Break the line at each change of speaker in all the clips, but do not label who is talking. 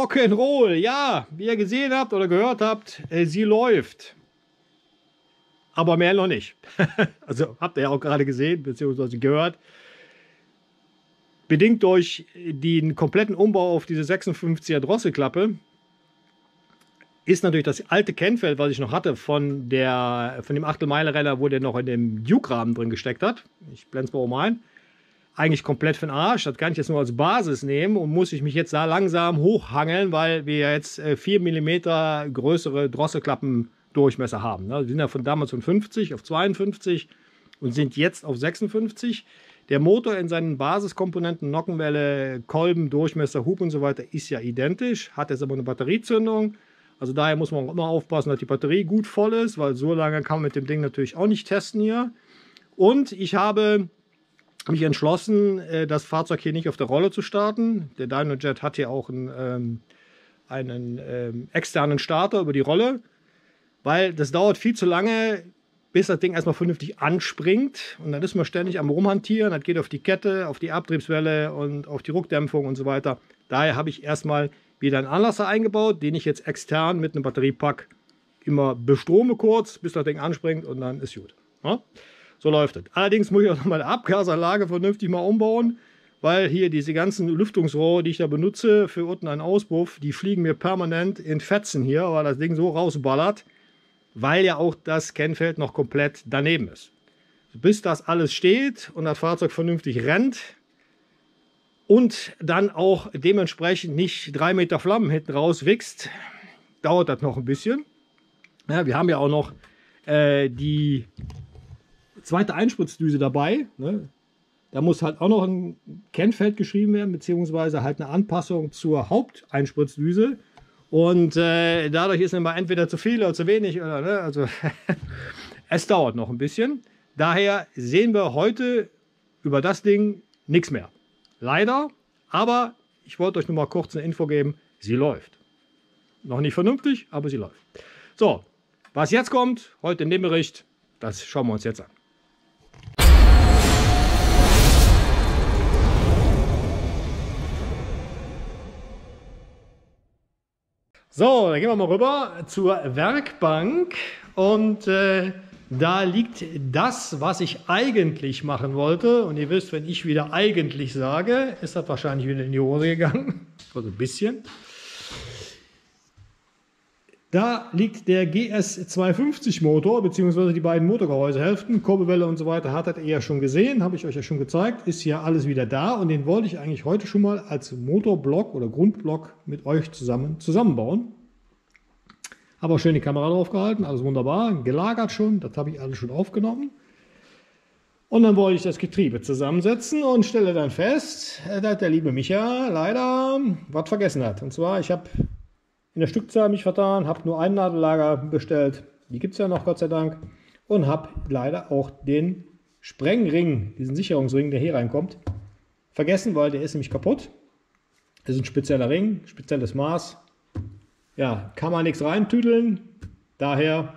Rock'n'Roll, ja, wie ihr gesehen habt oder gehört habt, sie läuft. Aber mehr noch nicht. Also habt ihr ja auch gerade gesehen, beziehungsweise gehört. Bedingt durch den kompletten Umbau auf diese 56er Drosselklappe ist natürlich das alte Kennfeld, was ich noch hatte von dem Achtelmeile-Renner, wo der noch in dem Duke-Rahmen drin gesteckt hat. Ich blende es mal oben ein. Eigentlich komplett für den Arsch. Das kann ich jetzt nur als Basis nehmen und muss ich mich jetzt da langsam hochhangeln, weil wir jetzt 4 mm größere Drosselklappendurchmesser haben. Wir sind ja von damals von 50 auf 52 und sind jetzt auf 56. Der Motor in seinen Basiskomponenten, Nockenwelle, Kolben, Durchmesser, Hub und so weiter ist ja identisch, hat jetzt aber eine Batteriezündung. Also daher muss man auch immer aufpassen, dass die Batterie gut voll ist, weil so lange kann man mit dem Ding natürlich auch nicht testen hier. Und ich habe mich entschlossen, das Fahrzeug hier nicht auf der Rolle zu starten. Der Dynojet hat hier auch einen externen Starter über die Rolle, weil das dauert viel zu lange, bis das Ding erstmal vernünftig anspringt. Und dann ist man ständig am Rumhantieren. Das geht auf die Kette, auf die Abtriebswelle und auf die Ruckdämpfung und so weiter. Daher habe ich erstmal wieder einen Anlasser eingebaut, den ich jetzt extern mit einem Batteriepack immer bestrome kurz, bis das Ding anspringt und dann ist gut. Ja? So läuft es. Allerdings muss ich auch noch meine Abgasanlage vernünftig mal umbauen, weil hier diese ganzen Lüftungsrohre, die ich da benutze für unten einen Auspuff, die fliegen mir permanent in Fetzen hier, weil das Ding so rausballert, weil ja auch das Kennfeld noch komplett daneben ist. Bis das alles steht und das Fahrzeug vernünftig rennt und dann auch dementsprechend nicht 3 Meter Flammen hinten raus wächst, dauert das noch ein bisschen. Ja, wir haben ja auch noch die zweite Einspritzdüse dabei. Ne? Da muss halt auch noch ein Kennfeld geschrieben werden, beziehungsweise halt eine Anpassung zur Haupteinspritzdüse. Und dadurch ist immer entweder zu viel oder zu wenig. Oder, ne? Also es dauert noch ein bisschen. Daher sehen wir heute über das Ding nichts mehr. Leider, aber ich wollte euch nur mal kurz eine Info geben. Sie läuft. Noch nicht vernünftig, aber sie läuft. So, was jetzt kommt, heute in dem Bericht, das schauen wir uns jetzt an. So, dann gehen wir mal rüber zur Werkbank und da liegt das, was ich eigentlich machen wollte. Und ihr wisst, wenn ich wieder eigentlich sage, ist das wahrscheinlich wieder in die Hose gegangen. Also ein bisschen. Da liegt der GS250 Motor, beziehungsweise die beiden Motorgehäusehälften, Kurbelwelle und so weiter, hattet ihr ja schon gesehen, habe ich euch ja schon gezeigt, ist hier alles wieder da und den wollte ich eigentlich heute schon mal als Motorblock oder Grundblock mit euch zusammenbauen. Habe auch schön die Kamera drauf gehalten, alles wunderbar, gelagert schon, das habe ich alles schon aufgenommen. Und dann wollte ich das Getriebe zusammensetzen und stelle dann fest, dass der liebe Micha leider was vergessen hat. Und zwar, ich habe in der Stückzahl mich vertan, habe nur einen Nadellager bestellt, die gibt es ja noch, Gott sei Dank, und habe leider auch den Sprengring, diesen Sicherungsring, der hier reinkommt, vergessen, weil der ist nämlich kaputt. Das ist ein spezieller Ring, spezielles Maß. Ja, kann man nichts reintüdeln, daher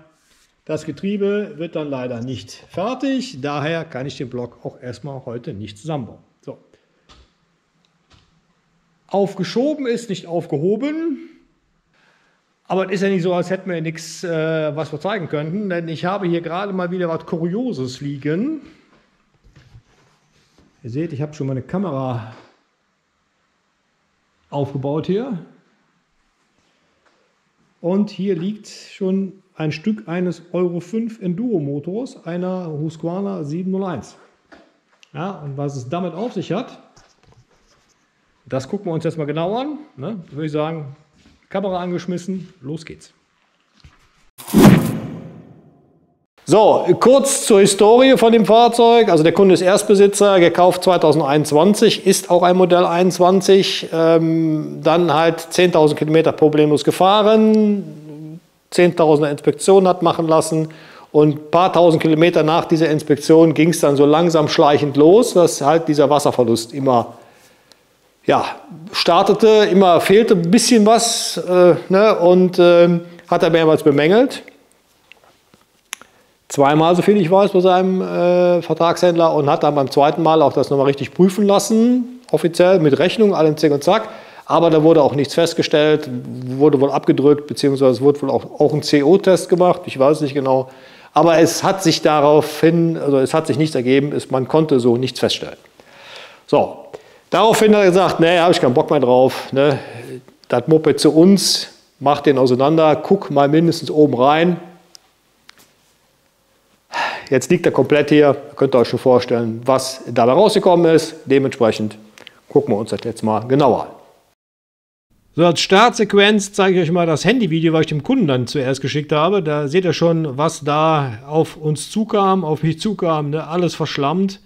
das Getriebe wird dann leider nicht fertig, daher kann ich den Block auch erstmal heute nicht zusammenbauen. So. Aufgeschoben ist nicht aufgehoben. Aber es ist ja nicht so, als hätten wir nichts, was wir zeigen könnten, denn ich habe hier gerade mal wieder was Kurioses liegen. Ihr seht, ich habe schon meine Kamera aufgebaut hier. Und hier liegt schon ein Stück eines Euro 5 Enduro Motors, einer Husqvarna 701. Ja, und was es damit auf sich hat, das gucken wir uns jetzt mal genau an. Ne? Würde ich sagen, Kamera angeschmissen, los geht's. So, kurz zur Historie von dem Fahrzeug. Also der Kunde ist Erstbesitzer, gekauft 2021, ist auch ein Modell 21, dann halt 10.000 Kilometer problemlos gefahren, 10.000er Inspektion hat machen lassen und ein paar tausend Kilometer nach dieser Inspektion ging es dann so langsam schleichend los, dass halt dieser Wasserverlust immer startete, immer fehlte ein bisschen was ne, und hat er mehrmals bemängelt. Zweimal, so viel ich weiß, bei seinem Vertragshändler und hat dann beim zweiten Mal auch das nochmal richtig prüfen lassen, offiziell mit Rechnung, allem Zick und Zack. Aber da wurde auch nichts festgestellt, wurde wohl abgedrückt, beziehungsweise es wurde wohl auch ein CO-Test gemacht, ich weiß nicht genau. Aber es hat sich daraufhin, also es hat sich nichts ergeben, man konnte so nichts feststellen. So, daraufhin hat er gesagt, nee, habe ich keinen Bock mehr drauf, ne? Das Moped zu uns, mach den auseinander, guck mal mindestens oben rein. Jetzt liegt er komplett hier, könnt ihr euch schon vorstellen, was dabei rausgekommen ist. Dementsprechend gucken wir uns das jetzt mal genauer an. So, als Startsequenz zeige ich euch mal das Handyvideo, was ich dem Kunden dann zuerst geschickt habe. Da seht ihr schon, was da auf uns zukam, auf mich zukam, ne? Alles verschlammt.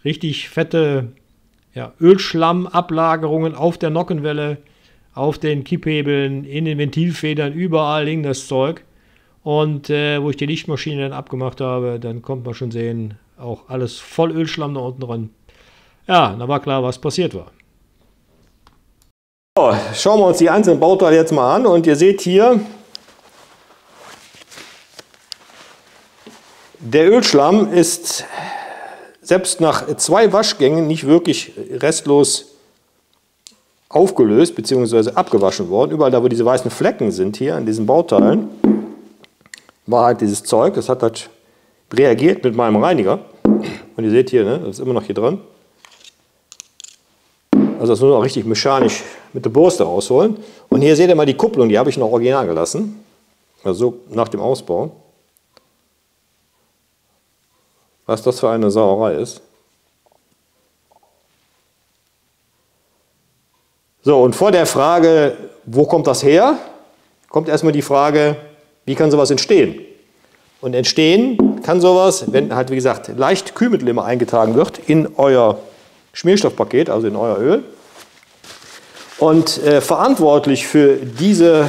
Richtig fette Ölschlammablagerungen auf der Nockenwelle, auf den Kipphebeln, in den Ventilfedern, überall hing das Zeug. Und wo ich die Lichtmaschine dann abgemacht habe, dann konnte man schon sehen, auch alles voll Ölschlamm da unten dran. Ja, da war klar, was passiert war. So, schauen wir uns die einzelnen Bauteile jetzt mal an und ihr seht hier, der Ölschlamm ist selbst nach 2 Waschgängen nicht wirklich restlos aufgelöst bzw. abgewaschen worden. Überall da, wo diese weißen Flecken sind hier an diesen Bauteilen, war halt dieses Zeug, das hat halt reagiert mit meinem Reiniger. Und ihr seht hier, ne, das ist immer noch hier drin. Also das nur noch richtig mechanisch mit der Bürste rausholen. Und hier seht ihr mal die Kupplung, die habe ich noch original gelassen. Also nach dem Ausbau. Was das für eine Sauerei ist. So, und vor der Frage, wo kommt das her, kommt erstmal die Frage, wie kann sowas entstehen? Und entstehen kann sowas, wenn halt wie gesagt leicht Kühlmittel immer eingetragen wird in euer Schmierstoffpaket, also in euer Öl. Und verantwortlich für diese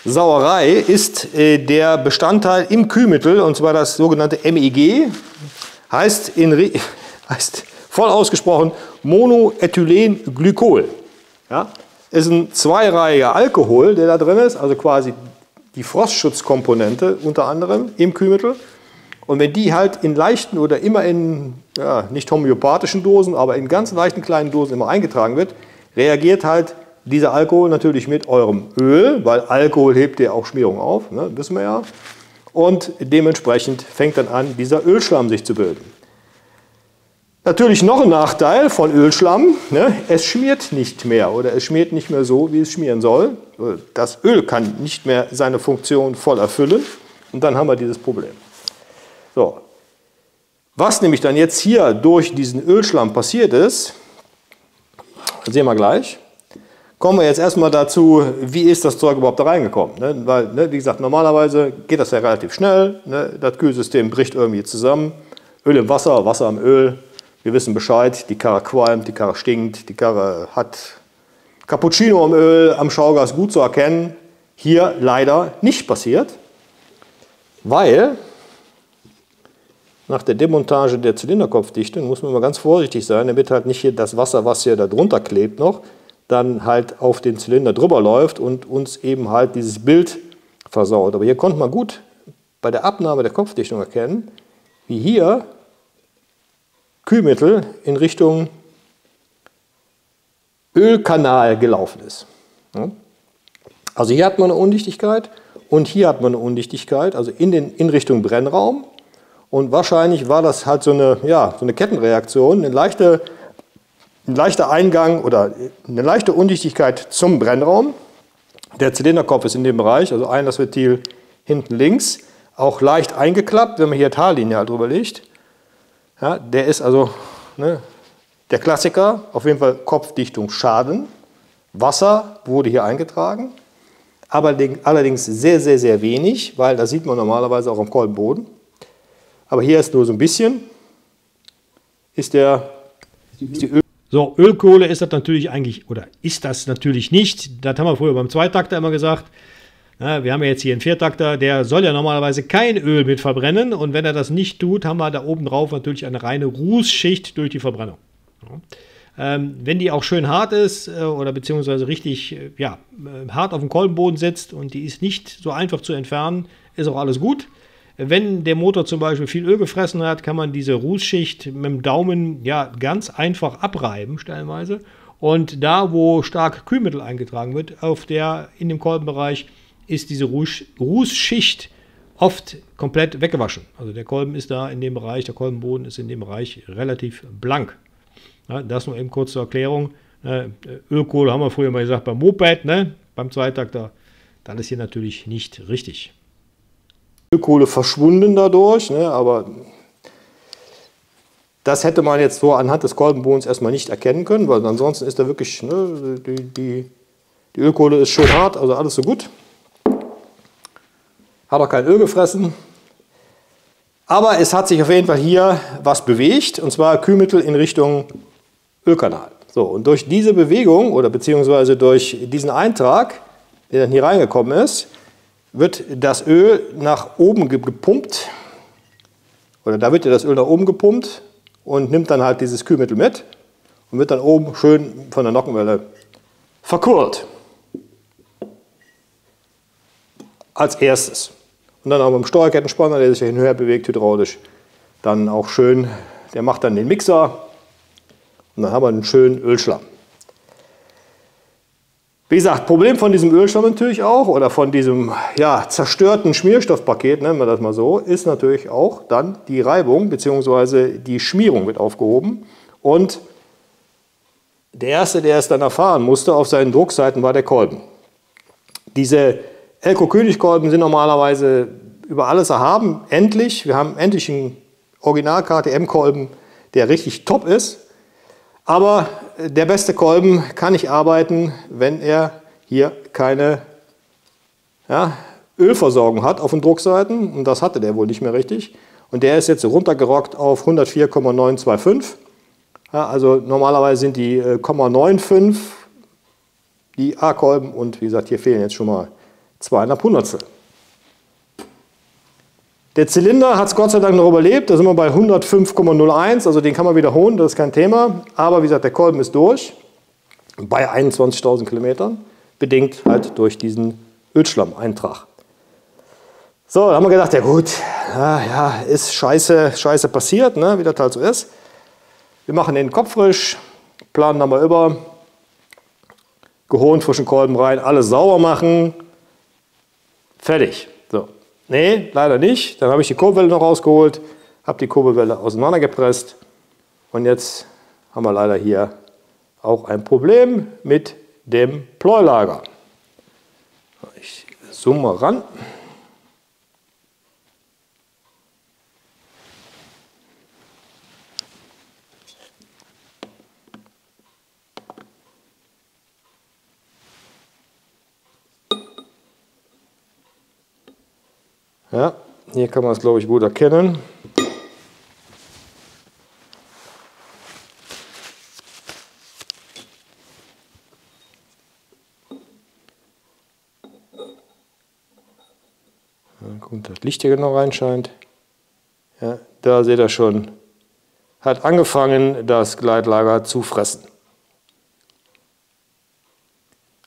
Sauerei ist der Bestandteil im Kühlmittel, und zwar das sogenannte MEG, heißt voll ausgesprochen Monoethylenglykol. Ja? Ist ein zweireihiger Alkohol, der da drin ist, also quasi die Frostschutzkomponente unter anderem im Kühlmittel. Und wenn die halt in leichten oder immer in, nicht homöopathischen Dosen, aber in ganz leichten kleinen Dosen immer eingetragen wird, reagiert halt dieser Alkohol natürlich mit eurem Öl, weil Alkohol hebt ja auch Schmierung auf, ne, wissen wir ja. Und dementsprechend fängt dann an, dieser Ölschlamm sich zu bilden. Natürlich noch ein Nachteil von Ölschlamm, ne, es schmiert nicht mehr oder es schmiert nicht mehr so, wie es schmieren soll. Das Öl kann nicht mehr seine Funktion voll erfüllen und dann haben wir dieses Problem. So. Was nämlich dann jetzt hier durch diesen Ölschlamm passiert ist, sehen wir gleich. Kommen wir jetzt erstmal dazu, wie ist das Zeug überhaupt da reingekommen. Ne? Weil, ne, wie gesagt, normalerweise geht das ja relativ schnell. Ne? Das Kühlsystem bricht irgendwie zusammen. Öl im Wasser, Wasser im Öl. Wir wissen Bescheid, die Karre qualmt, die Karre stinkt, die Karre hat Cappuccino im Öl, am Schaugas gut zu erkennen. Hier leider nicht passiert, weil nach der Demontage der Zylinderkopfdichtung muss man mal ganz vorsichtig sein, damit halt nicht hier das Wasser, was hier da drunter klebt noch, dann halt auf den Zylinder drüber läuft und uns eben halt dieses Bild versaut. Aber hier konnte man gut bei der Abnahme der Kopfdichtung erkennen, wie hier Kühlmittel in Richtung Ölkanal gelaufen ist. Also hier hat man eine Undichtigkeit und hier hat man eine Undichtigkeit, also in Richtung Brennraum. Und wahrscheinlich war das halt so eine Kettenreaktion, ein leichter Eingang oder eine leichte Undichtigkeit zum Brennraum. Der Zylinderkopf ist in dem Bereich, also Einlassventil hinten links, auch leicht eingeklappt, wenn man hier Tallinie halt drüber legt. Ja, der ist also der Klassiker, auf jeden Fall Kopfdichtung Schaden. Wasser wurde hier eingetragen, aber allerdings sehr, sehr, sehr wenig, weil das sieht man normalerweise auch am Kolbenboden. Aber hier ist nur so ein bisschen, ist die Öl. So, Ölkohle ist das natürlich eigentlich, oder ist das natürlich nicht. Das haben wir früher beim Zweitakter immer gesagt. Ja, wir haben ja jetzt hier einen Viertakter, der soll ja normalerweise kein Öl mit verbrennen. Und wenn er das nicht tut, haben wir da oben drauf natürlich eine reine Rußschicht durch die Verbrennung. Ja. Wenn die auch schön hart ist oder beziehungsweise richtig hart auf dem Kolbenboden sitzt und die ist nicht so einfach zu entfernen, ist auch alles gut. Wenn der Motor zum Beispiel viel Öl gefressen hat, kann man diese Rußschicht mit dem Daumen ganz einfach abreiben, stellenweise. Und da, wo stark Kühlmittel eingetragen wird, in dem Kolbenbereich, ist diese Rußschicht oft komplett weggewaschen. Also der Kolben ist da in dem Bereich, der Kolbenboden ist in dem Bereich relativ blank. Ja, das nur eben kurz zur Erklärung. Ölkohle haben wir früher mal gesagt beim Moped, ne? Beim Zweitakter. Das ist hier natürlich nicht richtig.
Ölkohle verschwunden dadurch, ne? Aber das hätte man jetzt so anhand des Kolbenbodens erstmal nicht erkennen können, weil ansonsten ist da wirklich, ne, die Ölkohle ist schon hart, also alles so gut. Hat auch kein Öl gefressen. Aber es hat sich auf jeden Fall hier was bewegt, und zwar Kühlmittel in Richtung Ölkanal. So, und durch diese Bewegung oder beziehungsweise durch diesen Eintrag, der dann hier reingekommen ist, wird das Öl nach oben gepumpt. Oder da wird ja das Öl nach oben gepumpt und nimmt dann halt dieses Kühlmittel mit und wird dann oben schön von der Nockenwelle verkohlt. Als erstes. Und dann auch mit dem Steuerkettenspanner, der sich hin und her bewegt, hydraulisch, dann auch schön, der macht dann den Mixer und dann haben wir einen schönen Ölschlamm. Wie gesagt, Problem von diesem Ölschlamm natürlich auch, oder von diesem zerstörten Schmierstoffpaket, nennen wir das mal so, ist natürlich auch dann die Reibung bzw. die Schmierung wird aufgehoben. Und der Erste, der es dann erfahren musste auf seinen Druckseiten, war der Kolben. Diese Elco König-Kolben sind normalerweise über alles erhaben, endlich. Wir haben endlich einen Original KTM-Kolben, der richtig top ist. Aber der beste Kolben kann nicht arbeiten, wenn er hier keine Ölversorgung hat auf den Druckseiten. Und das hatte der wohl nicht mehr richtig. Und der ist jetzt runtergerockt auf 104,925. Ja, also normalerweise sind die 0,95 die A-Kolben. Und wie gesagt, hier fehlen jetzt schon mal 200 Hundertstel. Der Zylinder hat es Gott sei Dank noch überlebt, da sind wir bei 105,01, also den kann man wiederholen, das ist kein Thema. Aber wie gesagt, der Kolben ist durch, bei 21.000 Kilometern, bedingt halt durch diesen Ölschlammeintrag. So, da haben wir gedacht, ja gut, ist scheiße passiert, ne, wie das halt so ist. Wir machen den Kopf frisch, planen da mal über, geholt frischen Kolben rein, alles sauber machen, fertig. So. Nee, leider nicht. Dann habe ich die Kurbelwelle noch rausgeholt, habe die Kurbelwelle auseinandergepresst und jetzt haben wir leider hier auch ein Problem mit dem Pleulager. Ich zoome mal ran. Ja, hier kann man es, glaube ich, gut erkennen. Gut, das Licht hier genau reinscheint. Ja, da seht ihr schon, hat angefangen, das Gleitlager zu fressen.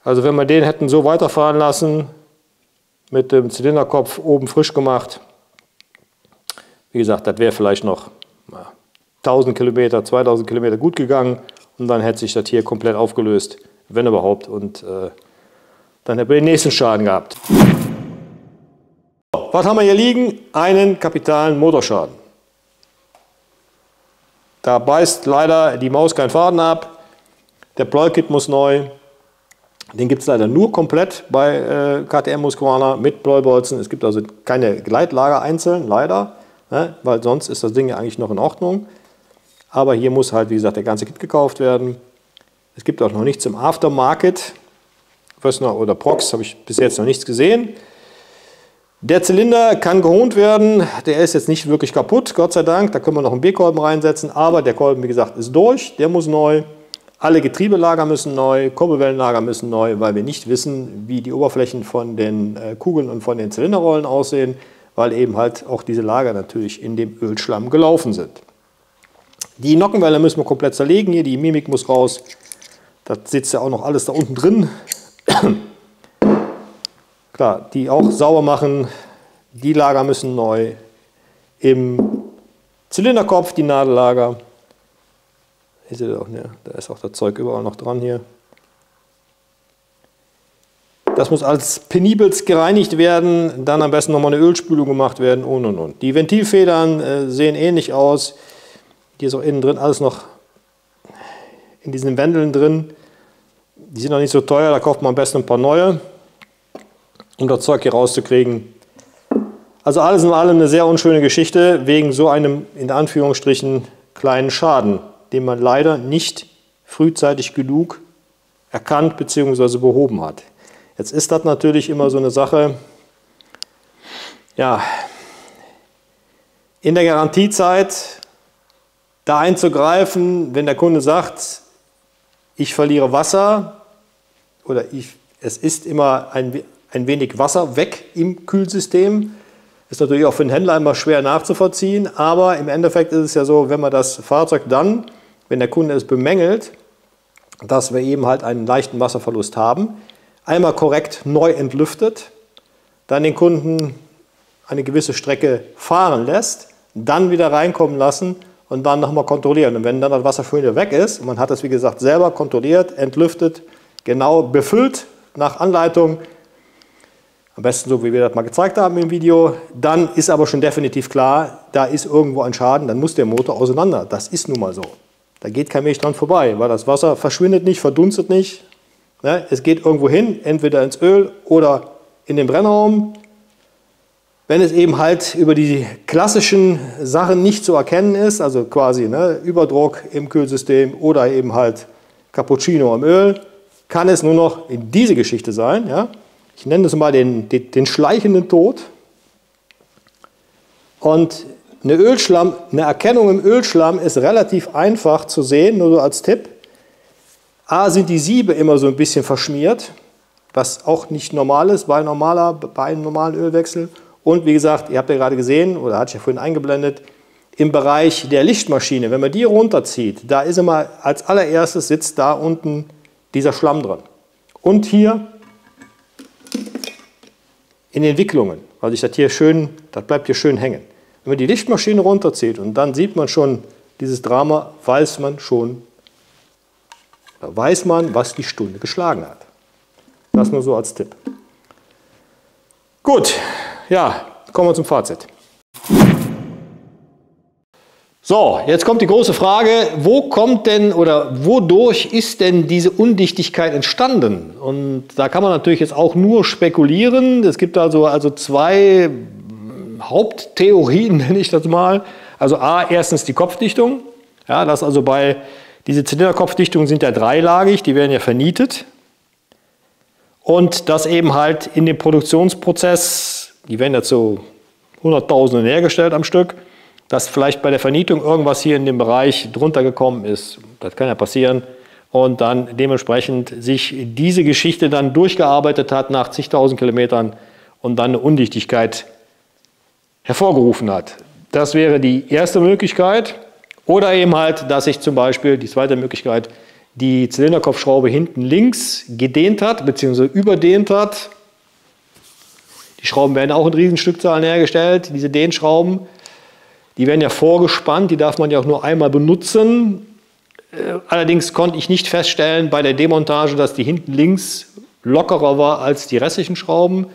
Also wenn wir den hätten so weiterfahren lassen, mit dem Zylinderkopf oben frisch gemacht. Wie gesagt, das wäre vielleicht noch 1000 Kilometer, 2000 Kilometer gut gegangen und dann hätte sich das hier komplett aufgelöst, wenn überhaupt, und dann hätten wir den nächsten Schaden gehabt. So, was haben wir hier liegen? Einen kapitalen Motorschaden. Da beißt leider die Maus keinen Faden ab, der Pleukit muss neu. Den gibt es leider nur komplett bei KTM Husqvarna mit Pleubolzen. Es gibt also keine Gleitlager einzeln, leider, ne? Weil sonst ist das Ding ja eigentlich noch in Ordnung. Aber hier muss halt, wie gesagt, der ganze Kit gekauft werden. Es gibt auch noch nichts im Aftermarket. Wössner oder Prox habe ich bis jetzt noch nichts gesehen. Der Zylinder kann gehont werden. Der ist jetzt nicht wirklich kaputt, Gott sei Dank. Da können wir noch einen B-Kolben reinsetzen. Aber der Kolben, wie gesagt, ist durch. Der muss neu. Alle Getriebelager müssen neu, Kurbelwellenlager müssen neu, weil wir nicht wissen, wie die Oberflächen von den Kugeln und von den Zylinderrollen aussehen, weil eben halt auch diese Lager natürlich in dem Ölschlamm gelaufen sind. Die Nockenwelle müssen wir komplett zerlegen, hier die Mimik muss raus. Das sitzt ja auch noch alles da unten drin. Klar, die auch sauber machen, die Lager müssen neu. Im Zylinderkopf die Nadellager. Ist ja auch, ne, da ist auch das Zeug überall noch dran hier. Das muss als penibelst gereinigt werden, dann am besten nochmal eine Ölspülung gemacht werden und. Die Ventilfedern sehen ähnlich aus. Hier ist auch innen drin alles noch in diesen Wändeln drin. Die sind noch nicht so teuer, da kauft man am besten ein paar neue, um das Zeug hier rauszukriegen. Also alles in allem eine sehr unschöne Geschichte, wegen so einem, in Anführungsstrichen, kleinen Schaden, den man leider nicht frühzeitig genug erkannt bzw. behoben hat. Jetzt ist das natürlich immer so eine Sache, ja, in der Garantiezeit da einzugreifen, wenn der Kunde sagt, ich verliere Wasser oder es ist immer ein wenig Wasser weg im Kühlsystem, ist natürlich auch für den Händler immer schwer nachzuvollziehen, aber im Endeffekt ist es ja so, wenn man das Fahrzeug dann, wenn der Kunde es bemängelt, dass wir eben halt einen leichten Wasserverlust haben, einmal korrekt neu entlüftet, dann den Kunden eine gewisse Strecke fahren lässt, dann wieder reinkommen lassen und dann nochmal kontrollieren. Und wenn dann das Wasser schon wieder weg ist, und man hat es wie gesagt selber kontrolliert, entlüftet, genau befüllt nach Anleitung, am besten so wie wir das mal gezeigt haben im Video, dann ist aber schon definitiv klar, da ist irgendwo ein Schaden, dann muss der Motor auseinander. Das ist nun mal so. Da geht kein Weg dran vorbei, weil das Wasser verschwindet nicht, verdunstet nicht. Es geht irgendwo hin, entweder ins Öl oder in den Brennraum. Wenn es eben halt über die klassischen Sachen nicht zu erkennen ist, also quasi Überdruck im Kühlsystem oder eben halt Cappuccino im Öl, kann es nur noch in diese Geschichte sein. Ja? Ich nenne das mal den schleichenden Tod. Und eine Erkennung im Ölschlamm ist relativ einfach zu sehen, nur so als Tipp. A, sind die Siebe immer so ein bisschen verschmiert, was auch nicht normal ist bei einem normalen Ölwechsel. Und wie gesagt, ihr habt ja gerade gesehen, oder hatte ich ja vorhin eingeblendet, im Bereich der Lichtmaschine, wenn man die runterzieht, da ist immer als allererstes sitzt da unten dieser Schlamm drin. Und hier in den Wicklungen, weil das bleibt hier schön hängen. Wenn man die Lichtmaschine runterzieht und dann sieht man schon dieses Drama, weiß man, was die Stunde geschlagen hat. Das nur so als Tipp. Gut, ja, kommen wir zum Fazit. So, jetzt kommt die große Frage, wo kommt denn oder wodurch ist denn diese Undichtigkeit entstanden? Und da kann man natürlich jetzt auch nur spekulieren. Es gibt also zwei Haupttheorien, nenne ich das mal. Also A, erstens die Kopfdichtung. Ja, das also diese Zylinderkopfdichtungen sind ja dreilagig, die werden ja vernietet. Und das eben halt in dem Produktionsprozess, die werden ja zu Hunderttausenden hergestellt am Stück, dass vielleicht bei der Vernietung irgendwas hier in dem Bereich drunter gekommen ist. Das kann ja passieren. Und dann dementsprechend sich diese Geschichte dann durchgearbeitet hat nach zigtausend Kilometern und dann eine Undichtigkeit hervorgerufen hat. Das wäre die erste Möglichkeit. Oder eben halt, dass sich zum Beispiel, die zweite Möglichkeit, die Zylinderkopfschraube hinten links gedehnt hat, bzw. überdehnt hat. Die Schrauben werden auch in Riesenstückzahlen hergestellt, diese Dehnschrauben. Die werden ja vorgespannt, die darf man ja auch nur einmal benutzen. Allerdings konnte ich nicht feststellen bei der Demontage, dass die hinten links lockerer war als die restlichen Schrauben.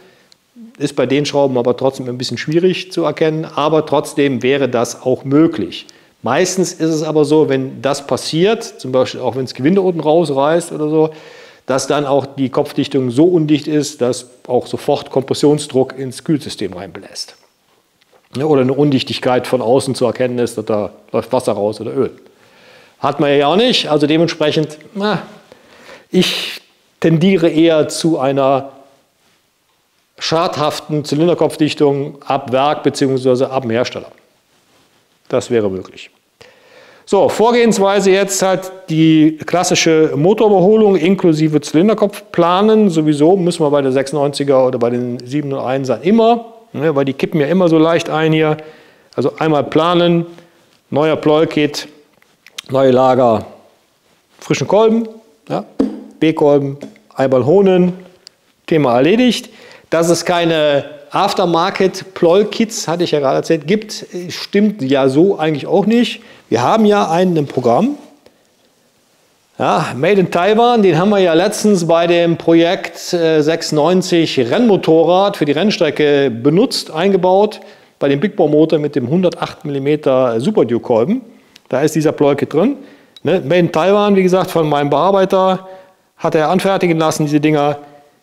Ist bei den Schrauben aber trotzdem ein bisschen schwierig zu erkennen, aber trotzdem wäre das auch möglich. Meistens ist es aber so, wenn das passiert, zum Beispiel auch wenn das Gewinde unten rausreißt oder so, dass dann auch die Kopfdichtung so undicht ist, dass auch sofort Kompressionsdruck ins Kühlsystem reinbläst. Ja, oder eine Undichtigkeit von außen zu erkennen ist, dass da läuft Wasser raus oder Öl. Hat man ja auch nicht, also dementsprechend, ich tendiere eher zu einer schadhaften Zylinderkopfdichtung ab Werk bzw. ab dem Hersteller. Das wäre möglich. So, Vorgehensweise jetzt halt die klassische Motorüberholung inklusive Zylinderkopf planen. Sowieso müssen wir bei der 690er oder bei den 701ern immer, weil die kippen ja immer so leicht ein hier. Also einmal planen, neuer Pleuelkit, neue Lager, frischen Kolben, ja, B-Kolben, Eibalhonen, Thema erledigt. Dass es keine Aftermarket-Pleuelkits, hatte ich ja gerade erzählt, gibt, stimmt ja so eigentlich auch nicht. Wir haben ja ein Programm, Ja, Made in Taiwan, den haben wir ja letztens bei dem Projekt 690 Rennmotorrad für die Rennstrecke benutzt, eingebaut, bei dem Big Bore Motor mit dem 108 mm Super Duke Kolben. Da ist dieser Pleuelkit drin. Ne? Made in Taiwan, wie gesagt, von meinem Bearbeiter, hat er anfertigen lassen, diese Dinger.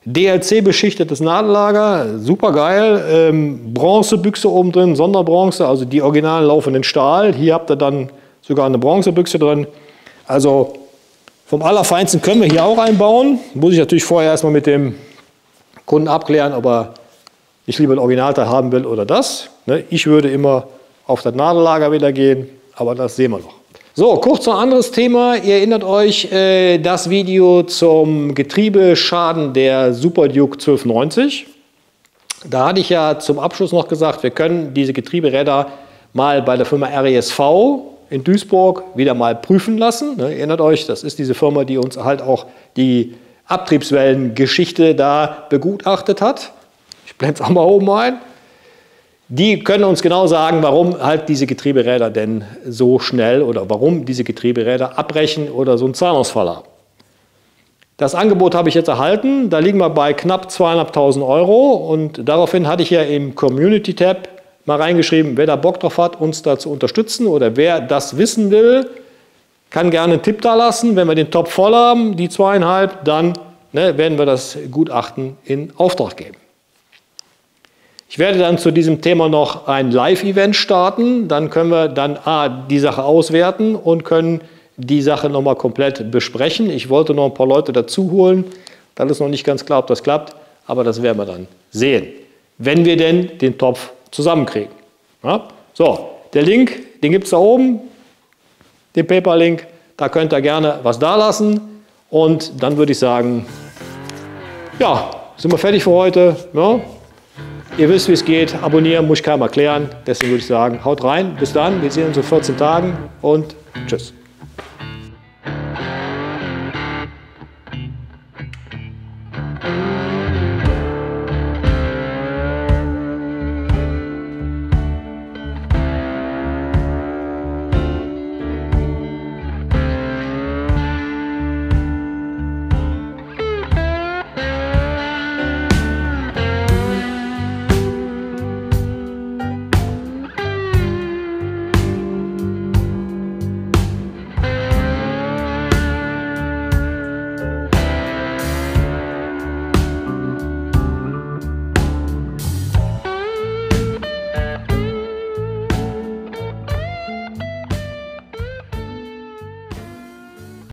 DLC-beschichtetes Nadellager, super geil. Bronzebüchse oben drin, Sonderbronze, also die originalen laufenden Stahl. Hier habt ihr dann sogar eine Bronzebüchse drin. Also vom Allerfeinsten können wir hier auch einbauen. Muss ich natürlich vorher erstmal mit dem Kunden abklären, ob er nicht lieber ein Originalteil haben will oder das. Ich würde immer auf das Nadellager wieder gehen, aber das sehen wir noch. So, kurz noch ein anderes Thema. Ihr erinnert euch das Video zum Getriebeschaden der Super Duke 1290. Da hatte ich ja zum Abschluss noch gesagt, wir können diese Getrieberäder mal bei der Firma RESV in Duisburg wieder mal prüfen lassen. Ihr erinnert euch, das ist diese Firma, die uns halt auch die Abtriebswellengeschichte da begutachtet hat. Ich blende es auch mal oben ein. Die können uns genau sagen, warum halt diese Getrieberäder denn so schnell oder warum diese Getrieberäder abbrechen oder so einen Zahlungsfall haben. Das Angebot habe ich jetzt erhalten, da liegen wir bei knapp 2.500 € und daraufhin hatte ich ja im Community-Tab mal reingeschrieben, wer da Bock drauf hat, uns da zu unterstützen oder wer das wissen will, kann gerne einen Tipp da lassen. Wenn wir den Topf voll haben, die 2,5, dann werden wir das Gutachten in Auftrag geben. Ich werde dann zu diesem Thema noch ein Live-Event starten. Dann können wir dann die Sache auswerten und können die Sache nochmal komplett besprechen. Ich wollte noch ein paar Leute dazu holen. Dann ist noch nicht ganz klar, ob das klappt, aber das werden wir dann sehen, wenn wir denn den Topf zusammenkriegen. Ja? So, der Link, den gibt es da oben, den Paper-Link. Da könnt ihr gerne was da lassen. Und dann würde ich sagen, ja, sind wir fertig für heute. Ja? Ihr wisst, wie es geht. Abonnieren muss ich keinem erklären. Deswegen würde ich sagen, haut rein. Bis dann. Wir sehen uns in 14 Tagen und tschüss.